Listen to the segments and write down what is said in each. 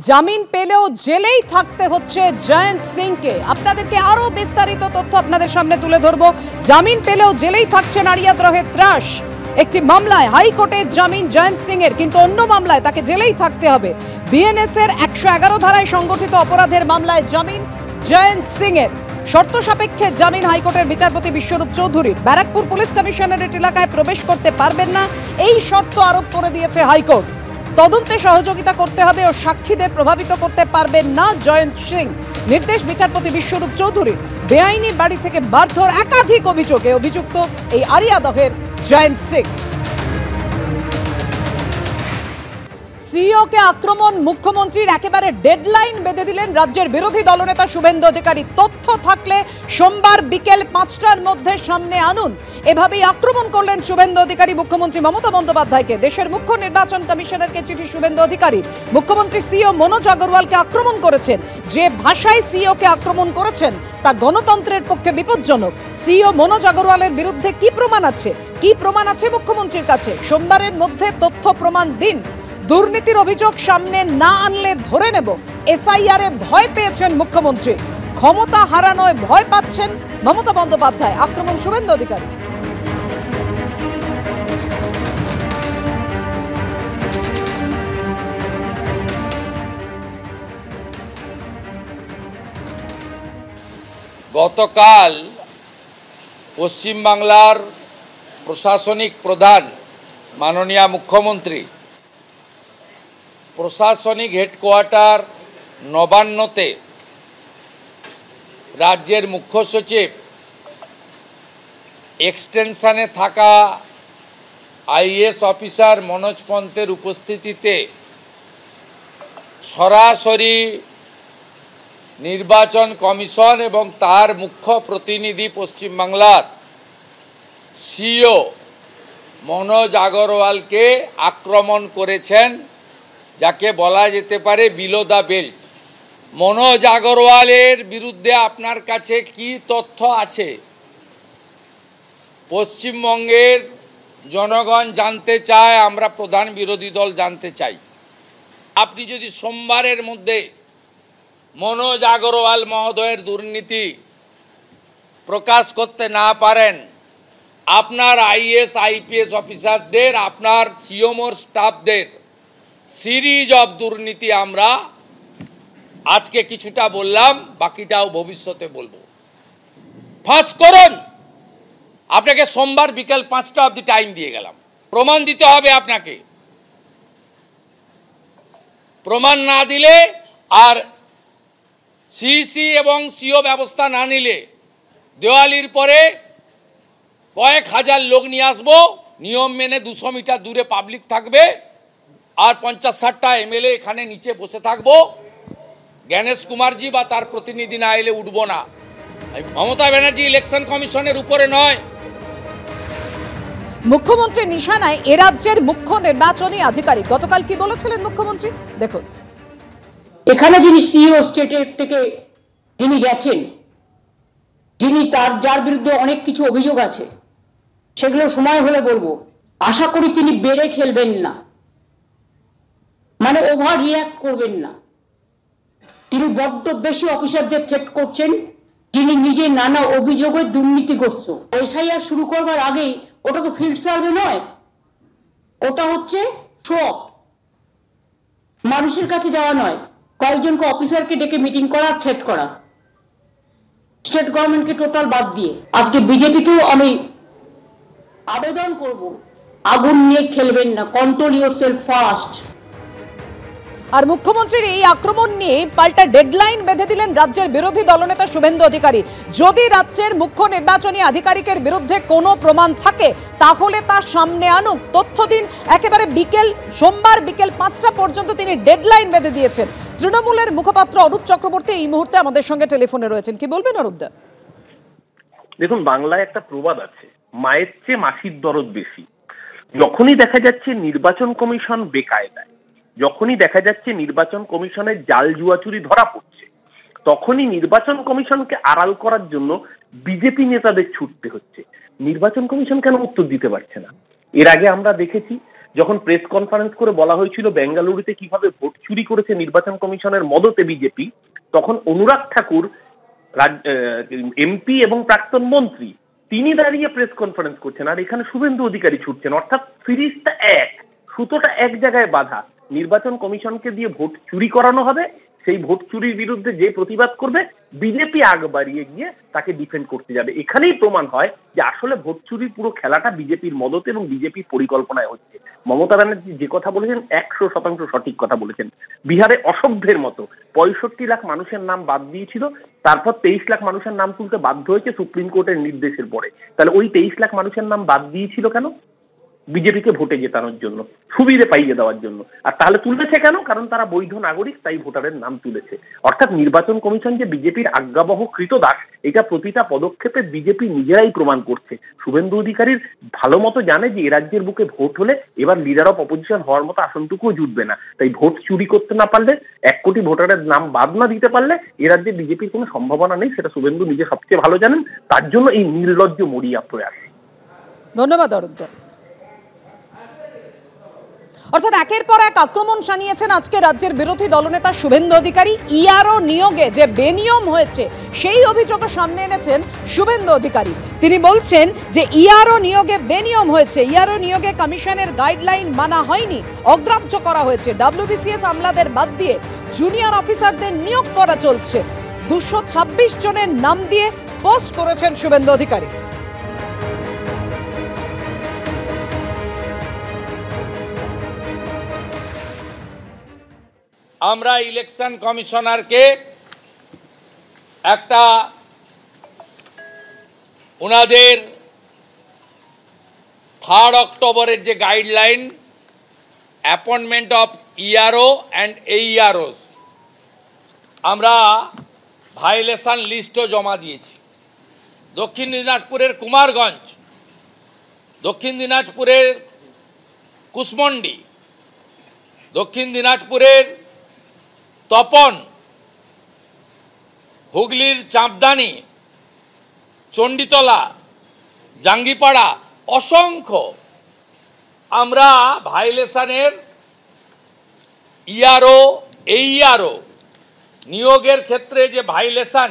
জামিন পেলেও জেলেই থাকতে হচ্ছে জয়ন্ত সিংকে। আপনাদেরকে আরো বিস্তারিত তথ্য আপনাদের সামনে তুলে ধরব। জামিন পেলেও জেলেই থাকছেন আরিয়াদরহে ত্রাস। একটি মামলায় হাইকোর্টের জামিন জয়ন্ত সিং এর, কিন্তু অন্য মামলায় তাকে জেলেই থাকতে হবে। বিএনএস এর 111 ধারায় সংগঠিত অপরাধের মামলায় জামিন জয়ন্ত সিং এর। শর্ত সাপেক্ষে জামিন হাইকোর্টের বিচারপতি বিশ্বরূপ চৌধুরীর। ব্যারাকপুর পুলিশ কমিশনারেট এলাকায় প্রবেশ করতে পারবেন না, এই শর্ত আরোপ করে দিয়েছে হাইকোর্ট। তদন্তে সহযোগিতা করতে হবে ও সাক্ষীদের প্রভাবিত করতে পারবেন না জয়ন্ত সিং। নির্দেশ বিচারপতি বিশ্বরূপ চৌধুরীর। বেআইনি বাড়ি থেকে মারধর একাধিক অভিযোগে অভিযুক্ত এই আরিয়াদহের জয়ন্ত সিং। সিইওকে আক্রমণ, মুখ্যমন্ত্রীর একেবারে ডেডলাইন বেঁধে দিলেন রাজ্যের বিরোধী দলনেতা শুভেন্দু অধিকারী। তথ্য থাকলে সোমবার বিকেল 5টার মধ্যে সামনে আনুন, এভাবেই আক্রমণ করলেন শুভেন্দু অধিকারী মুখ্যমন্ত্রী মমতা বন্দ্যোপাধ্যায়কে। দেশের মুখ্য নির্বাচন কমিশনারকে চিঠি শুভেন্দু অধিকারী। মুখ্যমন্ত্রী সিইও মনোজ আগরওয়ালকে আক্রমণ করেছেন। যে ভাষায় সিইওকে আক্রমণ করেছেন তা গণতন্ত্রের পক্ষে বিপজ্জনক। সিইও মনোজ আগরওয়ালের বিরুদ্ধে কি প্রমাণ আছে, মুখ্যমন্ত্রীর কাছে? সোমবারের মধ্যে তথ্য প্রমাণ দিন। দুর্নীতির অভিযোগ সামনে না আনলে ধরে নেব। এসআইআর এ ভয় পেয়েছেন মুখ্যমন্ত্রী, ক্ষমতা হারানোয় ভয় পাচ্ছেন মমতা বন্দ্যোপাধ্যায়। আক্রমণ শুভেন্দু অধিকারী। গতকাল পশ্চিমবাংলার প্রশাসনিক প্রধান মাননীয় মুখ্যমন্ত্রী প্রশাসনিক হেডকোয়ার্টার নবান্নতে রাজ্যের মুখ্য সচিব এক্সটেনশনে থাকা আইএএস অফিসার মনোজ পন্থের উপস্থিতিতে সরাসরি নির্বাচন কমিশন এবং তার মুখ্য প্রতিনিধি পশ্চিমবাংলার সিইও মনোজ আগরওয়ালকে আক্রমণ করেছেন, যাকে বলা যেতে পারে বিলো দ্য বেল্ট। মনোজ আগরওয়ালের বিরুদ্ধে আপনার কাছে কি তথ্য আছে পশ্চিমবঙ্গের জনগণ জানতে চায়, আমরা প্রধান বিরোধী দল জানতে চাই। আপনি যদি সোমবারের মধ্যে মনোজ আগরওয়াল মহোদয়ের দুর্নীতি প্রকাশ করতে না পারেন, আপনার আইএএস আইপিএস অফিসারদের, আপনার সিওমোর স্টাফদের সিরিজ অফ দুর্নীতি আমরা আজকে কিছুটা বললাম, বাকিটাও ভবিষ্যতে বলবো। ফাঁস করুন। আপনাকে সোমবার বিকেল 5টা অবধি টাইম দিয়ে গেলাম। প্রমাণ দিতে হবে আপনাকে। প্রমাণ না দিলে আর সিইসি এবং সিও ব্যবস্থা না নিলে দেওয়ালির পরে কয়েক হাজার লোক নিয়ে আসবো। নিয়ম মেনে 200 মিটার দূরে পাবলিক থাকবে, আর 50-60টা এমএলএ এখানে নিচে বসে থাকবো। জ্ঞানেশ কুমারজি বা তার প্রতিনিধি না এলে উঠবো না। মমতা ব্যানার্জি ইলেকশন কমিশনের উপরে নয়। মুখ্যমন্ত্রী নিশানায় এ রাজ্যের মুখ্য নির্বাচনী আধিকারিক। গতকাল কি বলেছিলেন মুখ্যমন্ত্রী দেখুন। এখানে যিনি সিইও স্টেটের থেকে যিনি গেছেন, যিনি যার বিরুদ্ধে অনেক কিছু অভিযোগ আছে, সেগুলো সময় হলে বলবো। আশা করি তিনি বেড়ে খেলবেন না, মানে ওভার রিঅ্যাক্ট করবেন না। তিনি বড্ড বেশি অফিসারদের থ্রেট করছেন, যিনি নিজে নানা অভিযোগে দুর্নীতিগ্রস্ত। এসআইআর শুরু করবার আগেই ওটা তো ফিল্ড সার্ভে নয়, ওটা হচ্ছে শো অফ। মানুষের কাছে যাওয়া নয়, কয়েকজনকে অফিসারকে ডেকে মিটিং করা, থ্রেট করা, স্টেট গভর্নমেন্টকে টোটাল বাদ দিয়ে। আজকে বিজেপিকেও আমি আবেদন করব, আগুন নিয়ে খেলবেন না, কন্ট্রোল ইয়োরসেলফ ফার্স্ট। আর মুখ্যমন্ত্রীর এই আক্রমণ নিয়ে পাল্টা ডেডলাইন বেঁধে দিলেন রাজ্যের বিরোধী দলনেতা শুভেন্দু অধিকারী। যদি রাজ্যের মুখ্য নির্বাচনী আধিকারিকের বিরুদ্ধে কোনো প্রমাণ থাকে তাহলে তার সামনে আনুক, তথ্য দিন। একেবারে সোমবার বিকেল 5টা পর্যন্ত তিনি ডেডলাইন বেঁধে দিয়েছেন। তৃণমূলের মুখপাত্র অরূপ চক্রবর্তী এই মুহূর্তে আমাদের সঙ্গে টেলিফোনে রয়েছেন। কি বলবেন অরূপদা? দেখুন, বাংলায় একটা প্রবাদ আছে, মায়ের চেয়ে মাসির দরদ বেশি। যখনই দেখা যাচ্ছে নির্বাচন কমিশন বেকায়দায়, যখনই দেখা যাচ্ছে নির্বাচন কমিশনের জাল জুয়াচুরি ধরা পড়ছে, তখনই নির্বাচন কমিশনকে আড়াল করার জন্য বিজেপি নেতাদের ছুটতে হচ্ছে। নির্বাচন কমিশন কেন উত্তর দিতে পারছে না? এর আগে আমরা দেখেছি যখন প্রেস কনফারেন্স করে বলা হয়েছিল বেঙ্গালুরুতে কিভাবে ভোট চুরি করেছে নির্বাচন কমিশনের মদতে বিজেপি, তখন অনুরাগ ঠাকুর এমপি এবং প্রাক্তন মন্ত্রী তিনি দাঁড়িয়ে প্রেস কনফারেন্স করছেন, আর এখানে শুভেন্দু অধিকারী ছুটছেন। অর্থাৎ সিরিজটা এক, সুতোটা এক জায়গায় বাঁধা। নির্বাচন কমিশনকে দিয়ে ভোট চুরি করানো হবে, সেই ভোট চুরির বিরুদ্ধে যে প্রতিবাদ করবে বিজেপি আগ বাড়িয়ে গিয়ে তাকে ডিফেন্ড করতে যাবে। এখানেই প্রমাণ হয় যে আসলে ভোট চুরির পুরো খেলাটা বিজেপির মদতে এবং বিজেপির পরিকল্পনায় হচ্ছে। মমতা ব্যানার্জি যে কথা বলেছেন 100% সঠিক কথা বলেছেন। বিহারে অসভ্যের মতো 65 লাখ মানুষের নাম বাদ দিয়েছিল, তারপর 23 লাখ মানুষের নাম তুলতে বাধ্য হয়েছে সুপ্রিম কোর্টের নির্দেশের পরে। তাহলে ওই 23 লাখ মানুষের নাম বাদ দিয়েছিল কেন? বিজেপিকে ভোটে জেতানোর জন্য, সুবিধে পাইয়ে দেওয়ার জন্য। আর তাহলে তুলেছে কেন? কারণ তারা বৈধ নাগরিক, তাই ভোটারের নাম তুলেছে। অর্থাৎ নির্বাচন কমিশন যে বিজেপির আজ্ঞাবহ কৃতদাস, এটা প্রতিটা পদক্ষেপে বিজেপি নিজেরাই প্রমাণ করছে। শুভেন্দু অধিকারীর ভালো মতো জানে যে এ রাজ্যের বুকে ভোট হলে এবার লিডার অফ অপোজিশন হওয়ার মতো আসনটুকুও জুটবে না। তাই ভোট চুরি করতে না পারলে, 1 কোটি ভোটারের নাম বাদ না দিতে পারলে এ রাজ্যে বিজেপির কোনো সম্ভাবনা নেই, সেটা শুভেন্দু নিজে সবচেয়ে ভালো জানেন। তার জন্য এই নির্লজ্জ মরিয়া প্রয়াস। ধন্যবাদ অরুণ। অর্থাৎ একের পর এক আক্রমণ শানিয়েছেন আজকে রাজ্যের বিরোধী দলনেতা শুভেন্দু অধিকারী। ইআরও নিয়োগে যে বেনিয়ম হয়েছে সেই অভিযোগ সামনে এনেছেন শুভেন্দু অধিকারী। তিনি বলছেন যে ইআরও নিয়োগে বেনিয়ম হয়েছে, ইআরও নিয়োগে কমিশনের গাইডলাইন মানা হয়নি, অগ্রাহ্য করা হয়েছে। WBCS আমলাদের বাদ দিয়ে জুনিয়র অফিসারদের নিয়োগ করা চলছে। 226 জনের নাম দিয়ে পোস্ট করেছেন শুভেন্দু অধিকারী। আমরা ইলেকশন কমিশনারকে একটা ওনাদের 3 অক্টোবরের যে guideline appointment of ERO and AEROs, আমরা ভায়োলেশন লিস্টও জমা দিয়েছি। দক্ষিণ দিনাজপুরের কুমারগঞ্জ, দক্ষিণ দিনাজপুরের কুসমন্ডি, দক্ষিণ দিনাজপুরের তপন, হুগলির চাঁপদানি, চণ্ডীতলা, জাঙ্গিপাড়া, অসংখ্য আমরা ভায়োলেশনের ইআরও এইআরও নিয়োগের ক্ষেত্রে যে ভায়োলেশন,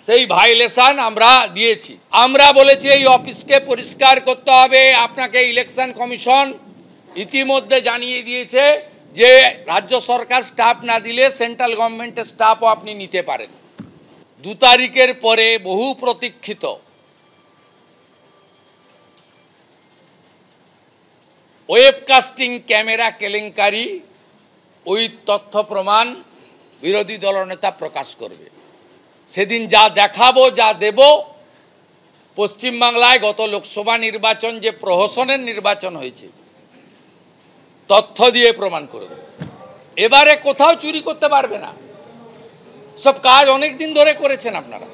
সেই ভায়োলেশন আমরা দিয়েছি। আমরা বলেছি এই অফিসকে পরিষ্কার করতে হবে। আপনাকে ইলেকশন কমিশন ইতিমধ্যে জানিয়ে দিয়েছে যে রাজ্য সরকার স্টাফ না দিলে সেন্ট্রাল গভর্নমেন্টের স্টাফও আপনি নিতে পারেন। 2 তারিখের পরে বহু প্রতীক্ষিত ওয়েবকাস্টিং ক্যামেরা কেলেঙ্কারি, ওই তথ্য প্রমাণ বিরোধী দলনেতা প্রকাশ করবে। সেদিন যা দেখাবো, যা দেব, পশ্চিমবাংলায় গত লোকসভা নির্বাচন যে প্রহসনের নির্বাচন হয়েছে তথ্য দিয়ে প্রমাণ করে দেবে। এবারে কোথাও চুরি করতে পারবে না। সব কাজ অনেক দিন ধরে করেছেন আপনারা।